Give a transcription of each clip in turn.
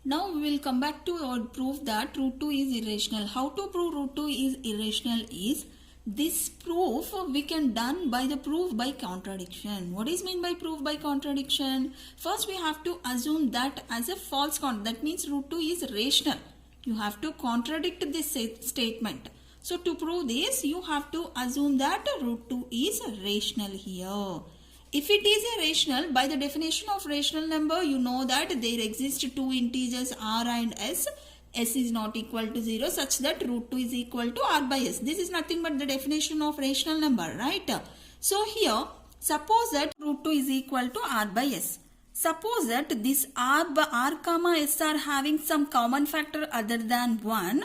Now we will come back to our proof that root 2 is irrational. How to prove root 2 is irrational is this proof we can done by the proof by contradiction. What is mean by proof by contradiction? First we have to assume that as a false that means root 2 is rational. You have to contradict this statement. So to prove this you have to assume that root 2 is rational here. If it is a rational, by the definition of rational number, you know that there exist two integers r and s. S is not equal to 0 such that root 2 is equal to r by s. This is nothing but the definition of rational number, right? So here, suppose that root 2 is equal to r by s. Suppose that this r comma s are having some common factor other than 1.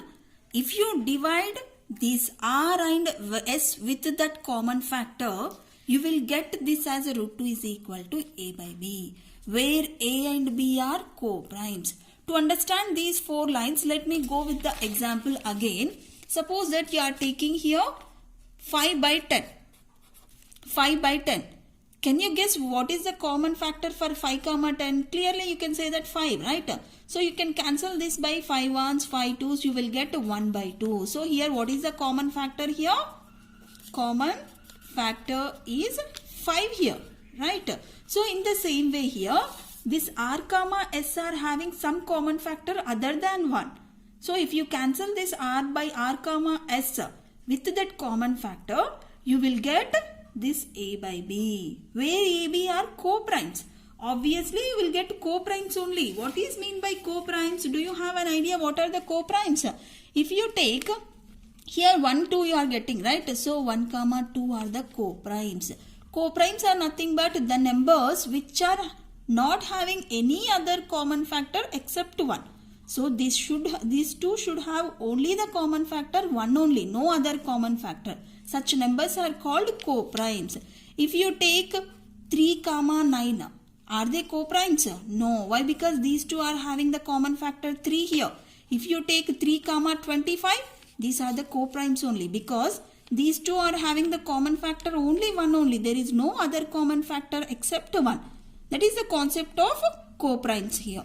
If you divide this r and s with that common factor, you will get this as a root 2 is equal to a by b, where a and b are co-primes. To understand these four lines, let me go with the example again. Suppose that you are taking here 5 by 10. 5 by 10. Can you guess what is the common factor for 5 comma 10? Clearly you can say that 5, right? So you can cancel this by 5 ones, 5 twos, you will get 1 by 2. So here what is the common factor here? Common factor is 5 here, right? So in the same way here, this r comma s are having some common factor other than 1. So if you cancel this r by r comma s with that common factor, you will get this a by b, where a, b are co-primes. Obviously you will get co-primes only. What is mean by co-primes? Do you have an idea what are the co-primes? If you take here 1, 2 you are getting, right? So 1 comma 2 are the co-primes. Co-primes are nothing but the numbers which are not having any other common factor except 1. So these two should have only the common factor 1 only, no other common factor. Such numbers are called co-primes. If you take 3 comma 9, are they co-primes? No. Why? Because these two are having the common factor 3 here. If you take 3 comma 25, these are the co-primes only, because these two are having the common factor only 1 only. There is no other common factor except 1. That is the concept of co-primes here.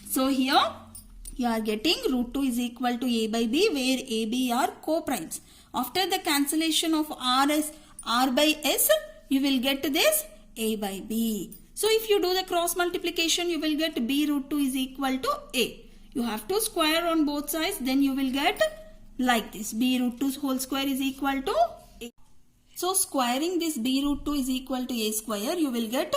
So here you are getting root 2 is equal to a by b, where a, b are co-primes. After the cancellation of r by s, you will get this a by b. So if you do the cross multiplication, you will get b root 2 is equal to a. You have to square on both sides, then you will get like this, b root 2 whole square is equal to a. So squaring this b root 2 is equal to a square, you will get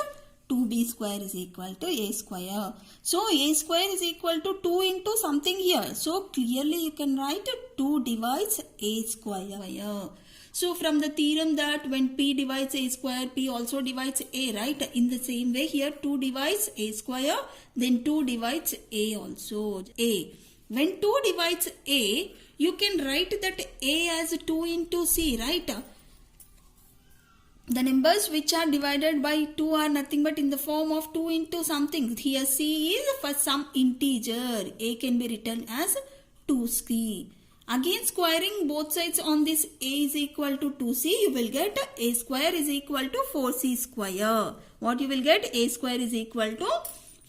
2b square is equal to a square. So a square is equal to 2 into something here. So clearly you can write 2 divides a square. So from the theorem that when p divides a square, p also divides a, right? In the same way here 2 divides a square, then 2 divides a also, a. When 2 divides a, you can write that a as 2 into c, right? The numbers which are divided by 2 are nothing but in the form of 2 into something. Here c is for some integer. A can be written as 2c. Again squaring both sides on this a is equal to 2c, you will get a square is equal to 4c square. What you will get? A square is equal to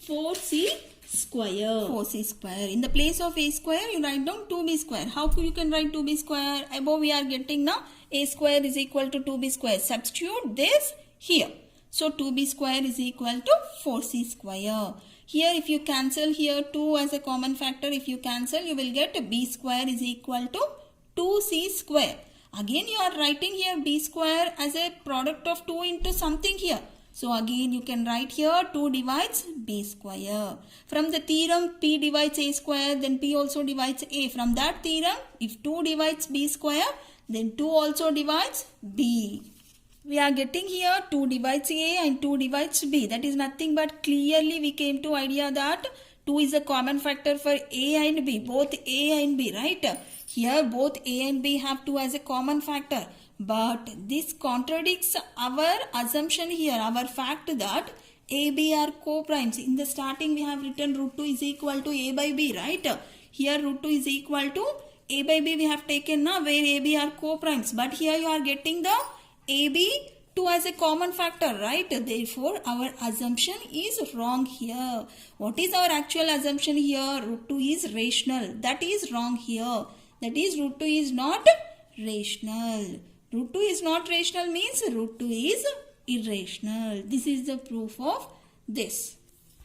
4c square. 4c square. In the place of a square, you write down 2b square. How you can write 2b square? Above we are getting now a square is equal to 2b square. Substitute this here. So 2b square is equal to 4c square. Here if you cancel here 2 as a common factor, if you cancel, you will get b square is equal to 2c square. Again you are writing here b square as a product of 2 into something here. So again you can write here 2 divides b square. From the theorem p divides a square, then p also divides a. From that theorem, if 2 divides b square, then 2 also divides b. We are getting here 2 divides a and 2 divides b. That is nothing but clearly we came to idea that 2 is a common factor for a and b, both a and b, right? Here both a and b have 2 as a common factor. But this contradicts our assumption here, our fact that a, b are co-primes. In the starting we have written root 2 is equal to a by b, right? Here root 2 is equal to a by b we have taken now, where a, b are co-primes. But here you are getting the a, b 2 as a common factor, right? Therefore, our assumption is wrong here. What is our actual assumption here? Root 2 is rational. That is wrong here. That is root 2 is not rational. Root 2 is not rational means root 2 is irrational. This is the proof of this.